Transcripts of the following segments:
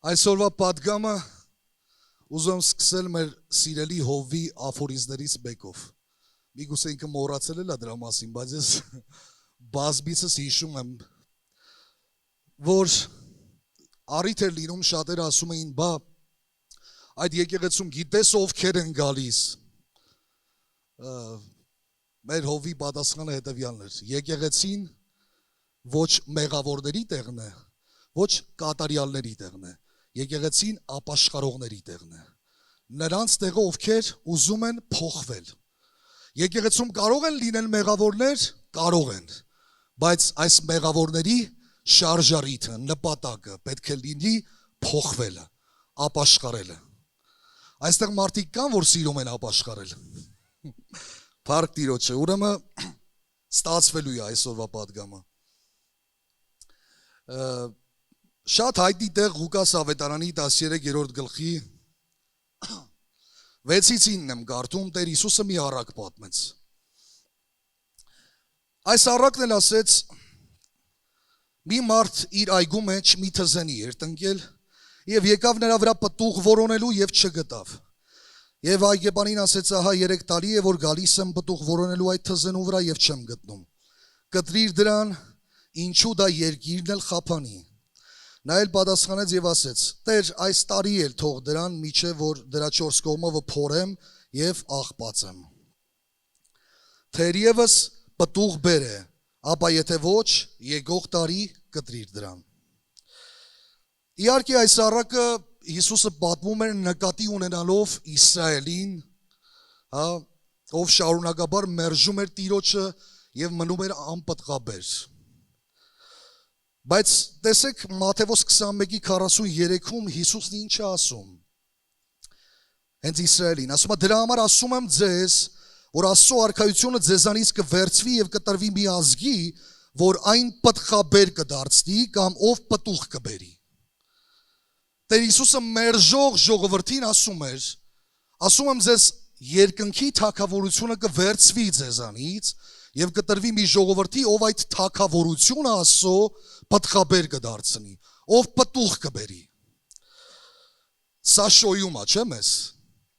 Այսօրվա պատգամը ուզում սկսել մեր սիրելի հովվի աֆորիզներից մեկով։ Միգուցե ինքը մոռացել է դրա մասին, բայց ես բազմիցս հիշում եմ, որ առիթ էր լինում, շատերը ասում էին, բա այդ եկեղեցում գիտես ովքեր են գալիս։ Մեր հովվի պատասխանը հետևյալն էր. եկեղեցին ոչ մեղավորների տեղն է, ոչ կատարյալների տեղն է։ Եկեղեցին ապաշխարողների տեղն է։ Նրանց տեղը ովքեր ուզում են փոխվել։ Եկեղեցում կարող են լինել մեղավորներ, կարող են, բայց այս մեղավորների շարժարիթը, նպատակը պետք է լինի փոխվելը, ապաշխարելը։ Այստեղ մարդիկ կան, որ սիրում են ապաշխարել։ Փառք Տիրոջը, ուրեմն ստացվելու է այսօրվա պատգամը։ Շատ հայտնի տեղ Ղուկաս ավետարանի 13-րդ գլխի 6-ից 9 եմ կարդում, Տեր Հիսուսը մի առակ պատմեց։ Այս առակն էլ ասեց, մի մարդ իր այգու մեջ մի թզենի էր տնկել եւ եկավ նրա վրա պտուղ որոնելու եւ չգտավ։ Եվ այգեպանին ասեց, ահա 3 տարի է որ գալիս եմ պտուղ որոնելու այդ թզենու վրա եւ չեմ գտնում։ Կտրիր դրան, ինչու դա երկիրն էլ խափանի։ Նա էլ պատասխանեց եւ ասեց. Տեր, այս տարի էլ թող դրան միջև որ դրա 4 կողմը փորեմ եւ աղբացեմ։ Թերևս պտուղ բերե, ապա եթե ոչ, եկող տարի կտրիր դրան։ Իհարկե այս առակը Հիսուսը պատմում էր նկատի ունենալով Իսրայելին, ով շարունակաբար մերժում էր Տիրոջը եւ մնում էր անպտղաբեր։ Բայց տեսեք Մատթեոս 21:43-ում Հիսուսն ինչ է ասում։ Հենց Իսրայելին, ասում է դրա համար ասում եմ ձեզ, որ Աստծո արքայությունը ձեզանից կվերցվի եւ կտրվի մի ազգի, որ այն պտղաբեր կդարձնի կամ ով պտուղ կբերի։ Տեր Հիսուսը մերժող ժողովրդին ասում էր, ասում եմ ձեզ երկնքի թագավորությունը կվերցվի ձեզանից եւ կտրվի մի ժողովրդի, ով այդ թագավորությունը Աստծո պտղաբեր կդարձնի, ով պտուղ կբերի։ Սա շոյում է, չէ՞ մեզ,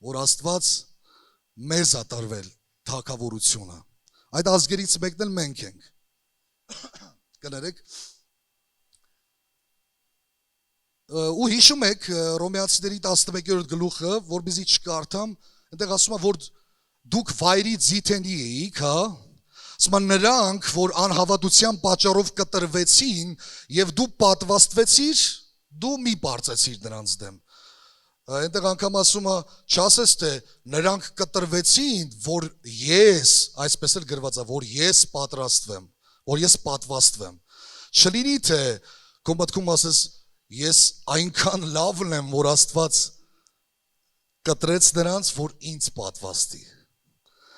որ Աստված մեզ է տրվել թագավորությունը։ Այդ ազգերից մեկն էլ մենք ենք։ Կներեք։ Ու հիշում եք Հռոմեացիների 11-րդ գլուխը, որբիզի չկարդամ, այնտեղ ասում է, որ դուք վայրի ձիթենի էիք, հա։ Ասում նրանք, որ անհավատության պատճառով կտրվեցին եւ դու պատվաստվեցիր, դու մի բարձեցիր նրանց դեմ։ Այնտեղ անգամ ասում է, չասես թե նրանք կտրվեցին, որ ես, այսպես էլ գրված է, որ ես պատրաստվեմ, որ ես պատվաստվեմ։ Չլինի թե քո մտքում ասես, ես այնքան լավն եմ, որ Աստված կտրեց նրանց, որ ինձ պատվաստի։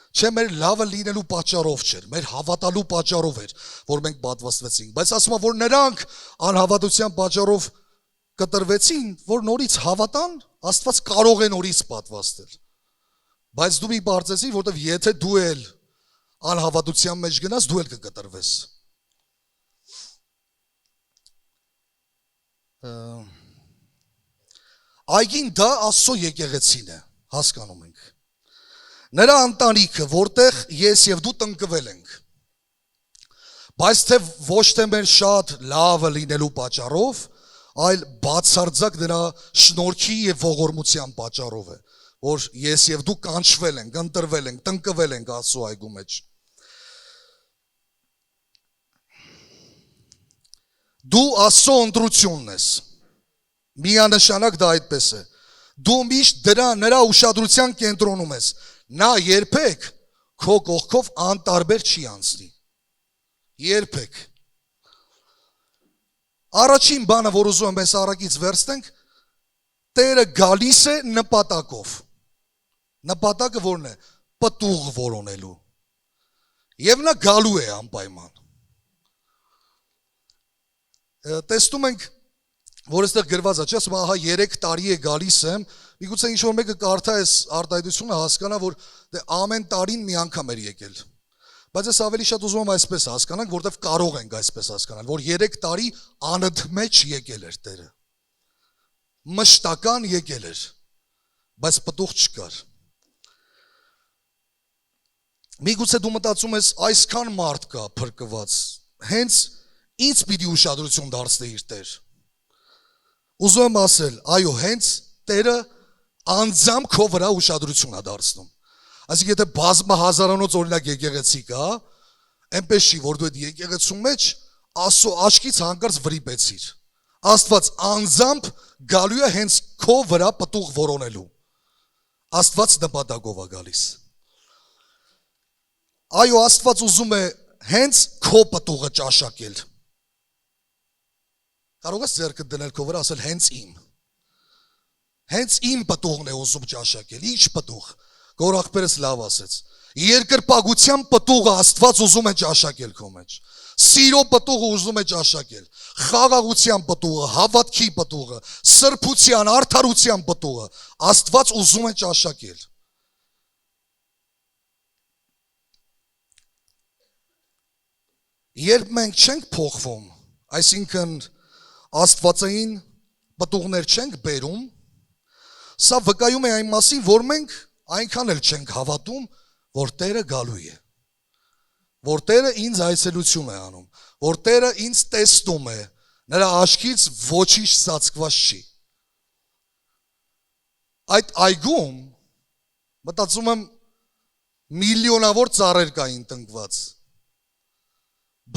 Չէ, մեր լավը լինելու պատճառով չէր, մեր հավատալու պատճառով էր, որ մենք պատվաստվեցինք, բայց ասում է, որ նրանք անհավատության պատճառով կտրվեցին, որ նորից հավատան, Աստված կարող է նորից պատվաստել։ Բայց դու մի բարձեցիր, որտեվ եթե դու էլ անհավատության մեջ գնաս, դու էլ կկտրվես։ Այգին դա Աստծո եկեղեցին է, հասկանում ենք։ Նրա ընտանիքը, որտեղ ես եւ դու տնկվել ենք։ Բայց թե ոչ թե մեր շատ լավը լինելու պատճառով, այլ բացարձակ նրա շնորհքի եւ ողորմության պատճառով է, որ ես եւ դու կանչվել ենք, ընտրվել ենք, տնկվել ենք Աստծո այգու մեջ։ Դու Աստծո ընտրությունն ես։ Միանշանակ դա այդպես է։ Դու միշտ նրա ուշադրության կենտրոնում ես։ Նա երբեք քո կողքով անտարբեր չի անցնի։ Երբեք։ Առաջին բանը, որ ուզում եմ այս առակից վերցնենք, Տերը գալիս է նպատակով։ Նպատակը որն է։ Պտուղ որոնելու։ Եվ նա գալու է անպայման։ Տեսնում ենք, որ այստեղ գրված է, չէ՞, ասում ահա 3 տարի է գալիս եմ, միգուցե ինչ-որ մեկը կարդա այս արտահայտությունը հասկանա, որ ամեն տարին մի անգամ էր եկել։ Բայց ես ավելի շատ ուզում եմ այսպես հասկանանք, որտեվ կարող ենք այսպես հասկանալ, որ 3 տարի անընդմեջ եկել էր Տերը։ մշտական եկել էր, բայց պտուղ չկար։ Միգուցե դու մտածում ես այսքան մարդ կա փրկված, հենց ինձ պիտի ուշադրություն դարձնեիր Տեր։ Ուզում եմ ասել, այո, հենց Տերը անձամբ քո վրա ուշադրություն է դարձնում։ Այսինքն եթե բազմահազարանոց օրինակ եկեղեցի կա, այնպես չի, որ դու այդ եկեղեցու մեջ Աստծո աչքից հանկարծ վրիպեցիր։ Աստված անձամբ գալու է հենց քո վրա պտուղ որոնելու։ Աստված նպատակով է գալիս։ Այո, Աստված ուզում է հենց քո պտուղը ճաշակել։ Կարող ես ձեռքը դնել քո վրա, ասել հենց իմ։ Հենց իմ պտուղն է ուզում ճաշակել։ Ինչ պտուղ։ Գորախպերս լավ ասեց։ Երկրպագության պտուղը Աստված ուզում է ճաշակել քո մեջ։ Սիրո պտուղը ուզում է ճաշակել։ Խաղաղության պտուղը, հավատքի պտուղը, սրբության, արդարության պտուղը Աստված ուզում է ճաշակել։ Երբ մենք չենք փոխվում, այսինքն աստվածային պտուղներ չենք բերում, սա վկայում է այն մասին, որ մենք այնքան էլ չենք հավատում, որ Տերը գալու է, որ Տերը ինձ այցելություն է անում, որ Տերը ինձ տեսնում է, նրա աչքից ոչինչ ծածկված չի։ Այդ այգում մտածում եմ միլիոնավոր ծառեր կային տնկված,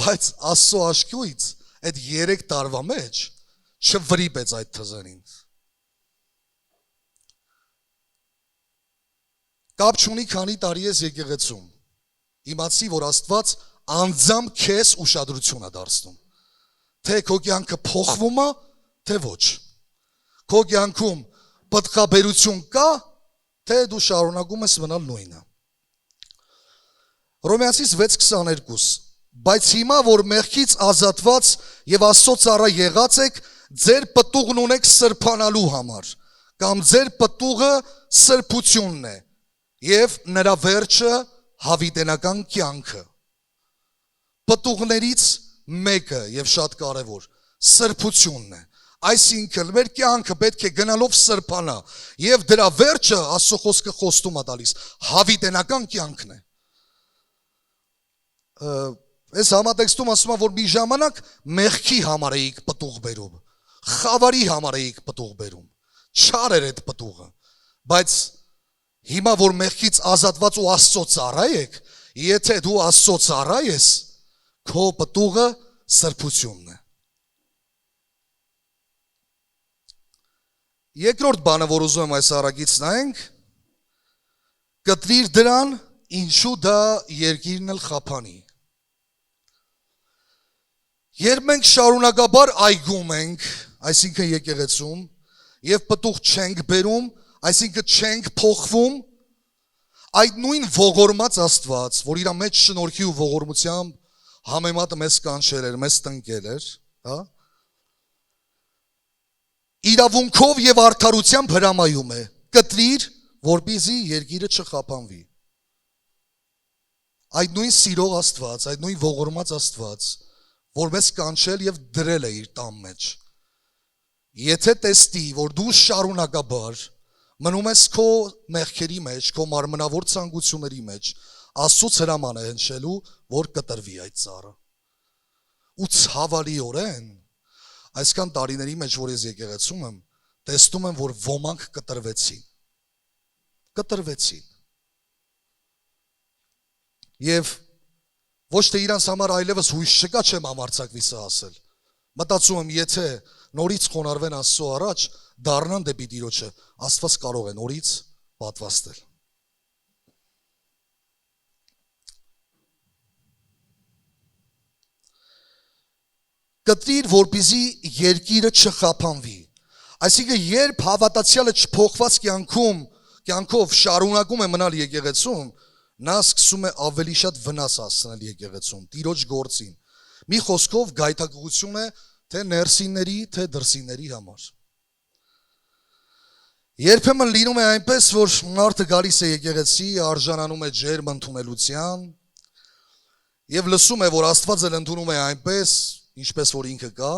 բայց Աստծո աչքից այդ 3 տարվա մեջ չվրիպեց այդ թզերին։ Կապ չունի քանի տարի ես եկեղեցում, իմացի, որ Աստված անձամբ քեզ ուշադրություն է դարձնում, թե քո կյանքը փոխվում է, թե ոչ, քո կյանքում պտղաբերություն կա, թե դու շարունակում ես մնալ նույնը։ Հռոմեացիս 6:22 Բայց հիմա, որ մեղքից ազատված և Աստծո ծառա եղած եք, ձեր պտուղն ունեք սրբանալու համար, կամ ձեր պտուղը սրբությունն է, և նրա վերջը հավիտենական կյանքը։ Պտուղներից մեկը և շատ կարևոր, սրբությունն է, այսինքն մեր կյանքը պետք է գնալով սրբանա, և դրա վերջը Աստծո խոսքը խոստում է տալիս, հավիտենական կյանքն է։ Այս համատեքստում ասում է, որ մի ժամանակ մեղքի համար էիք պտուղ բերում, խավարի համար էիք պտուղ բերում, չար էր այդ պտուղը, բայց հիմա, որ մեղքից ազատված ու Աստծո ծառա եք, եթե դու Աստծո ծառա ես, քո պտուղը սրբությունն է։ Երկրորդ բանը, որ ուզում եմ այս առակից նայենք, կտրիր դրան, ինչու դա երկիրն էլ խափանի։ Երբ մենք շարունակաբար այգում ենք, այսինքն եկեղեցում, և պտուղ չենք բերում, այսինքն չենք փոխվում, այդ նույն ողորմած Աստված, որ իր մեջ շնորհքի ու ողորմությամբ համեմատը մեզ կանչել էր, մեզ տնկել էր, իրավունքով և արդարությամբ հրամայում է, կտրիր, որպեսզի երկիրը չխափանվի։ Այդ նույն սիրող Աստված, այդ նույն ողորմած Աստված, որ մեզ կանչել և դրել է իր տան մեջ։ Եթե տեսնի, որ դու շարունակաբար մնում ես քո մեղքերի մեջ, քո մարմնավոր ցանկությունների մեջ, Աստծուց հրաման է հնչելու, որ կտրվի այդ ծառը։ Ու ցավալիորեն, այսքան տարիների մեջ, որ ես եկեղեցում եմ, տեսնում եմ, որ ոմանք կտրվեցին։ Կտրվեցին։ Եվ ոչ թե իրանց համար այլևս հույս չկա, չեմ համարձակվի սա ասել։ Մտածում եմ, եթե նորից խոնարհվեն Աստծո առաջ, դառնան դեպի Տիրոջը, Աստված կարող է նորից պատվաստել։ Կտրիր, որպեսզի երկիրը չխափանվի։ Այսինքն, երբ հավատացյալը չփոխված կյանքով շարունակում է մնալ եկեղեցում, նա սկսում է ավելի շատ վնաս հասցնել եկեղեցում, Տիրոջ գործին։ Մի խոսքով գայթակղություն է թե ներսինների, թե դրսինների համար։ Երբեմն լինում է այնպես, որ մարդը գալիս է եկեղեցի, արժանանում է ջերմ ընդունելության և լսում է, որ Աստված էլ ընդունում է այնպես, ինչպես որ ինքը կա,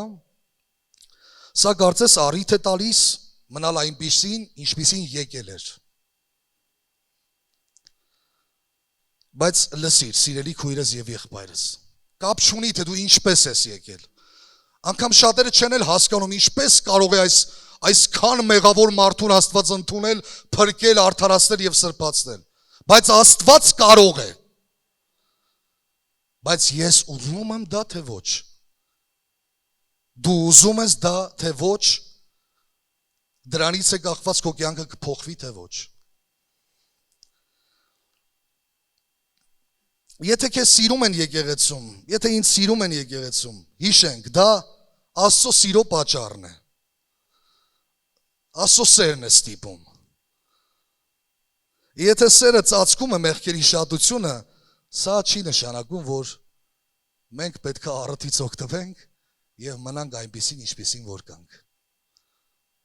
սա կարծես առիթ է տալիս մնալ այնպիսին, ինչպիսին եկել էր։ Բայց լսիր, սիրելի քույրս եւ եղբայրս, կապ չունի թե դու ինչպես ես եկել։ Անկամ շատերը չեն էլ հասկանում ինչպես կարող է այսքան մեղավոր մարդուն Աստված ընդունել, փրկել, արդարացնել եւ սրբացնել։ Բայց Աստված կարող է։ Բայց ես ուզում եմ դա թե ոչ։ Դու ուզում ես դա թե ոչ։ Դրանից է կախված քո կյանքը կփոխվի թե ոչ։ Եթե քեզ սիրում են եկեղեցում, եթե ինձ սիրում են եկեղեցում, հիշենք, դա Աստծո սիրո պատճառն է։ Աստծո սերն է ստիպում։ Եթե սերը ծածկում է մեղքերի շատությունը, սա չի նշանակում, որ մենք պետք է առիթից օգտվենք եւ մնանք այնպիսին, ինչպիսին որ կանք։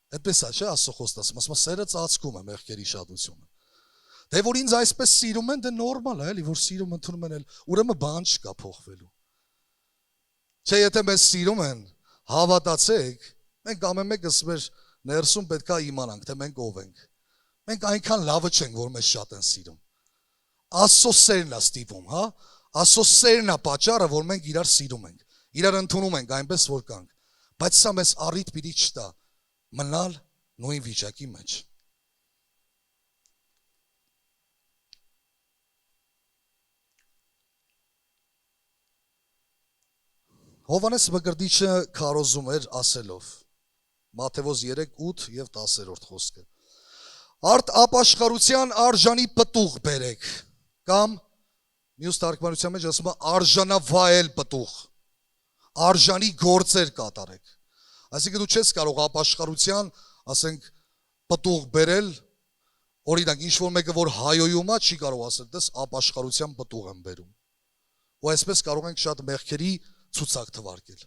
Այդպես է, չէ՞, Աստծո խոստացում, ասում է սերը ծածկում է մեղքերի շատությունը։ Դե որ ինձ այսպես սիրում են, դե նորմալ է, էլի, որ սիրում ընդունում են, ուրեմն բան չկա փոխվելու։ Չէ, եթե մեզ սիրում են, հավատացեք, մենք ամեն մեկս մեր ներսում պետք է իմանանք, թե մենք ով ենք։ Մենք այնքան լավը չենք, որ մեզ շատ են սիրում։ Աստծո սերն է ստիպում, հա։ Աստծո սերն է պատճառը, որ մենք իրար սիրում ենք, իրար ընդունում ենք այնպես, որ կանք։ Բայց սա մեզ առիթ պիտի չտա մնալ նույն վիճակի մեջ։ Հովհաննես Մկրտիչը քարոզում էր ասելով, Մատթեոս 3:8 եւ 10-րդ խոսքը։ Արդ ապաշխարության արժանի պտուղ բերեք, կամ մյուս թարգմանության մեջ ասում է արժանավայել պտուղ, արժանի գործեր կատարեք։ Այսինքն դու չես կարող ապաշխարության, ասենք, պտուղ բերել, օրինակ ինչ-որ մեկը որ հայոյում է, չի կարող ասել, դες ապաշխարության պտուղ եմ բերում։ Ու այսպես կարող ենք շատ մեղքերի ցուցակ թվարկել։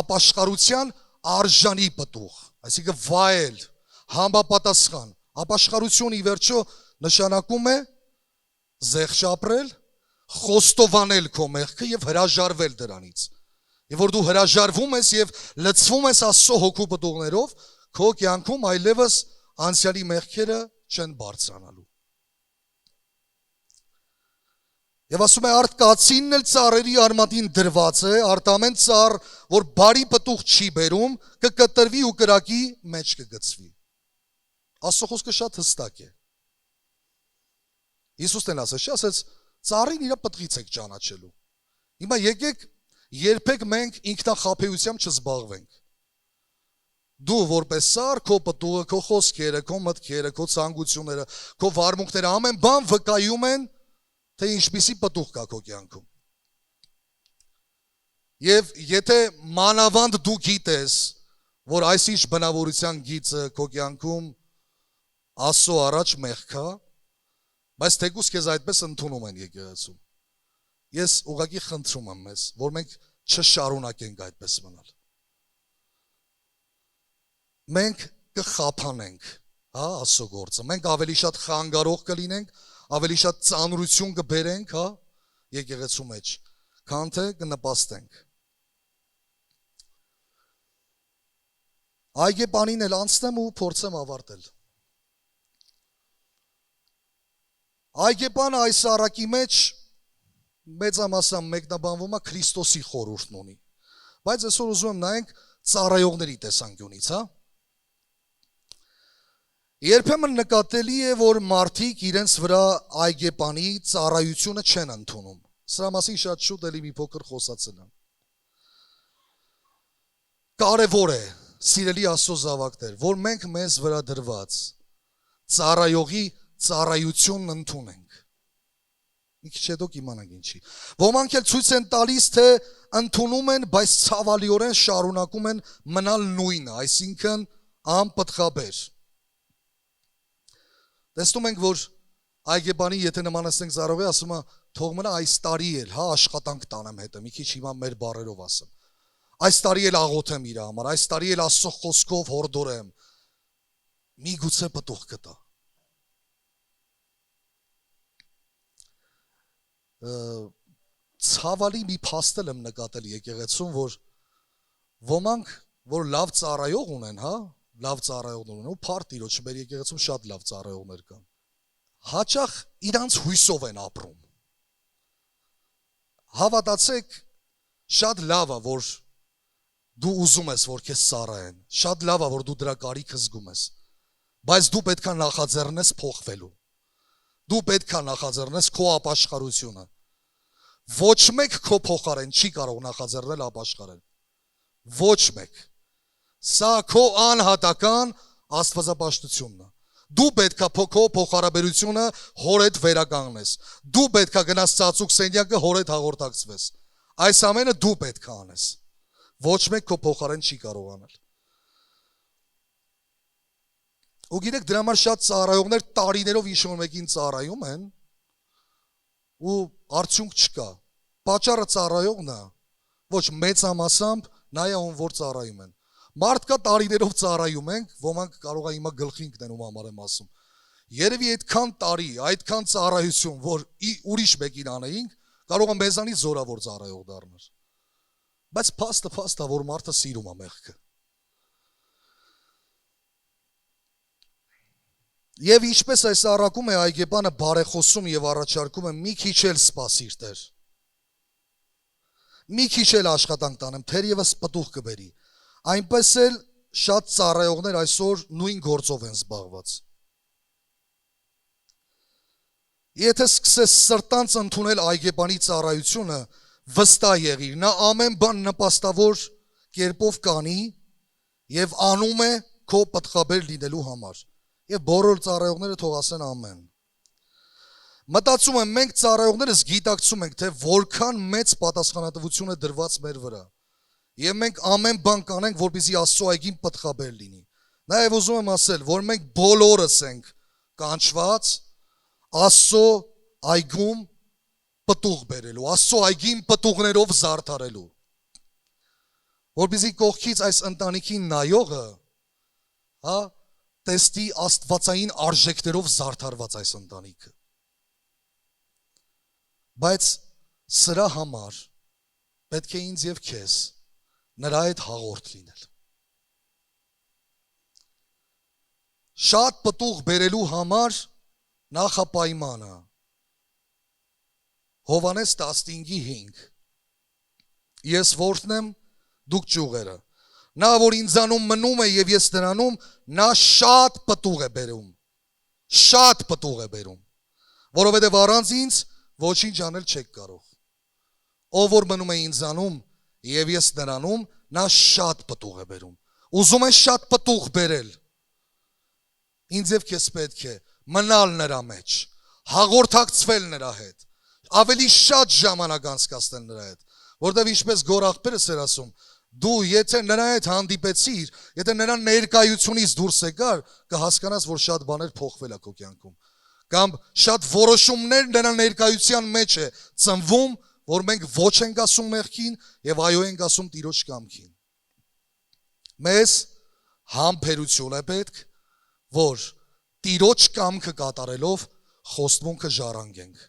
Ապաշխարության արժանի պտուղ, այսինքն վայել, համապատասխան, ապաշխարություն ի վերջո նշանակում է զեղչ ապրել, խոստովանել քո մեղքը եւ հրաժարվել դրանից։ Եվ որ դու հրաժարվում ես եւ լցվում ես Աստծո հոգու պտուղներով, քո կյանքում այլևս անցյալի մեղքերը չեն բարձրանալու։ Եվ ասում է արդ կացինն էլ ծառերի արմատին դրված է, արդ ամեն ծառ, որ բարի պտուղ չի բերում, կկտրվի ու կրակի մեջ կգցվի։ Աստծո խոսքը շատ հստակ է։ Հիսուսն էլ ասաց, ասաց, ծառին իր պտղից եք ճանաչելու։ Հիմա եկեք երբեք մենք ինքնախաբեությամբ չզբաղվենք։ Դու որպես ծառ, քո պտուղը, քո խոսքերը, քո մտքերը, քո ցանկությունները, քո վարմունքները ամեն բան վկայում են, թե ինչպիսի պտուղ կա քո կյանքում։ Եվ եթե մանավանդ դու գիտես, որ այսինչ բնավորության գիծը քո կյանքում Աստծո առաջ մեղք է, բայց թեկուզ քեզ այդպես ընդունում են եկեղեցում։ Ես ուղղակի խնդրում եմ մեզ, որ մենք չշարունակենք այդպես մնալ։ Մենք կխափանենք, հա, Աստծո գործը։ Մենք ավելի շատ խանգարող կլինենք, ավելի շատ ծանրություն կբերենք, հա, եկեղեցու մեջ, քան թե կնպաստենք։ Այգեպանին էլ անցնեմ ու փորձեմ ավարտել։ Այգեպանը այս առակի մեջ մեծամասամբ մեկնաբանվում է Քրիստոսի խորհուրդն ունի։ Բայց այսօր ուզում եմ նայենք ծառայողների տեսանկյունից, հա։ Երբեմն նկատելի է, որ մարդիկ իրենց վրա այգեպանի ծառայությունը չեն ընդունում։ Սրա մասին շատ շուտ էլի մի փոքր խոսացել եմ։ Կարևոր է, սիրելի Աստծո զավակներ, որ մենք մեզ վրա դրված ծառայողի ծառայությունն ընդունենք։ Մի քիչ հետո կիմանանք ինչի։ Ոմանք էլ ցույց են տալիս, թե ընդունում են, բայց ցավալիորեն շարունակում են մնալ նույնը, այսինքն անպտղաբեր։ Տեսնում ենք, որ այգեպանի, եթե նմանեցնենք ծառայողի, ասում է, թող մնա այս տարի էլ, հա, աշխատանք տանեմ հետը, մի քիչ հիմա մեր բառերով ասեմ։ Այս տարի էլ աղոթեմ իր համար, այս տարի էլ Աստծո խոսքով հորդորեմ։ Միգուցե պտուղ կտա։ Ցավալի մի փաստել եմ նկատել եկեղեցում, որ ոմանք, որ լավ ծառայող ունեն, հա, լավ ծառայողներ ունեն, ու փառք Տիրոջը մեր եկեղեցում շատ լավ ծառայողներ կան։ Հաճախ իրանց հույսով են ապրում։ Հավատացեք, շատ լավ է, որ դու ուզում ես, որ քեզ ծառայեն, շատ լավ է, որ դու դրա կարիքը զգում ես, բայց դու պետք է նախաձեռնես փոխվելու, դու պետք է նախաձեռնես քո ապաշխարությունը, ոչ մեկ քո փոխարեն չի կարող նախաձեռնել ապաշխարել, ոչ մեկ, սա քո անհատական աստվածապաշտությունն է, դու պետք է քո փոխհարաբերությունը հոր հետ վերականգնես, դու պետք է գնաս ծածուկ սենյակը հոր հետ հաղորդակցվես, այս ամենը դու պետք է անես, ոչ մեկ քո փոխարեն չի կարող անել։ Ու գիտեք, դրա համար շատ ծառայողներ տարիներով ինչ-որ մեկին ծառայում են ու արդյունք չկա։ Պատճառը ծառայողն է, ոչ մեծամասամբ նա է, ում որ ծառայում են։ Մարդկա տարիներով ծառայում ենք, ոմանք կարող է հիմա գլխի ընկնեն ում համար եմ ասում։ Երևի այդքան տարի, այդքան ծառայություն, որ ուրիշ մեկին անեինք, կարող է մեզանից զորավոր ծառայող դառնալ։ Բայց փաստը, որ մարդը սիրում է մեղքը։ Եվ ինչպես այս առակում է այգեպանը բարեխոսում եւ առաջարկում է մի քիչ էլ սպասիր Տեր։ Մի քիչ էլ աշխատանք տանեմ, թերևս պտուղ կբերի։ Այնպես էլ շատ ծառայողներ այսօր նույն գործով են զբաղված։ Եթե սկսես սրտանց ընդունել այգեպանի ծառայությունը, վստահ եղիր, նա ամեն բան նպաստավոր կերպով կանի եւ անում է քո պատխաբեր լինելու համար։ Եվ բոլոր ծառայողները թող ասեն ամեն։ Մտածում եմ, մենք ծառայողներս գիտակցում ենք, թե որքան մեծ պատասխանատվություն է դրված մեր վրա։ Եվ մենք ամեն բան կանենք, որպեսզի Աստծո այգին պատխաբեր լինի։ Նաև ուզում եմ ասել, որ մենք բոլորս ենք կանչված Աստծո այգում պտուղ բերելու, Աստծո այգին պտուղներով զարդարելու։ Որպեսզի կողքից այս ընտանիքին նայողը, տեստի աստվածային արժեքներով զարդարված այս ընտանիքը։ Բայց սրա համար պետք է ինձ եւ քեզ նրա հետ հաղորդ լինել։ Շատ պտուղ բերելու համար նախապայմանը Հովանես 15:5 Ես որդն եմ, դուք ճյուղերը։ Նա, որ ինձանում մնում է եւ ես նրանում, նա շատ պտուղ է բերում։ Շատ պտուղ է բերում։ Որովհետեւ առանց ինձ ոչինչ անել չեք կարող։ Ով որ մնում է ինձանում եւ ես նրանում, նա շատ պտուղ է բերում։ Ուզում ես շատ պտուղ բերել։ Ինձ եւ քեզ պետք է մնալ նրա մեջ, հաղորդակցվել նրա հետ, ավելի շատ ժամանակ անցկացնել նրա հետ, որտեղ ինչպես Գոր աղբերս էր ասում, դու եթե նրա հետ հանդիպեցիր, եթե նրա ներկայությունից դուրս եկար, կհասկանաս, որ շատ բաներ փոխվել է քո կյանքում, կամ շատ որոշումներ նրա ներկայության մեջ է ծնվում, որ մենք ոչ ենք ասում մեղքին եւ այո ենք ասում Տիրոջ կամքին։ Մեզ համբերություն է պետք, որ Տիրոջ կամքը կատարելով խոստմունքը ժառանգենք։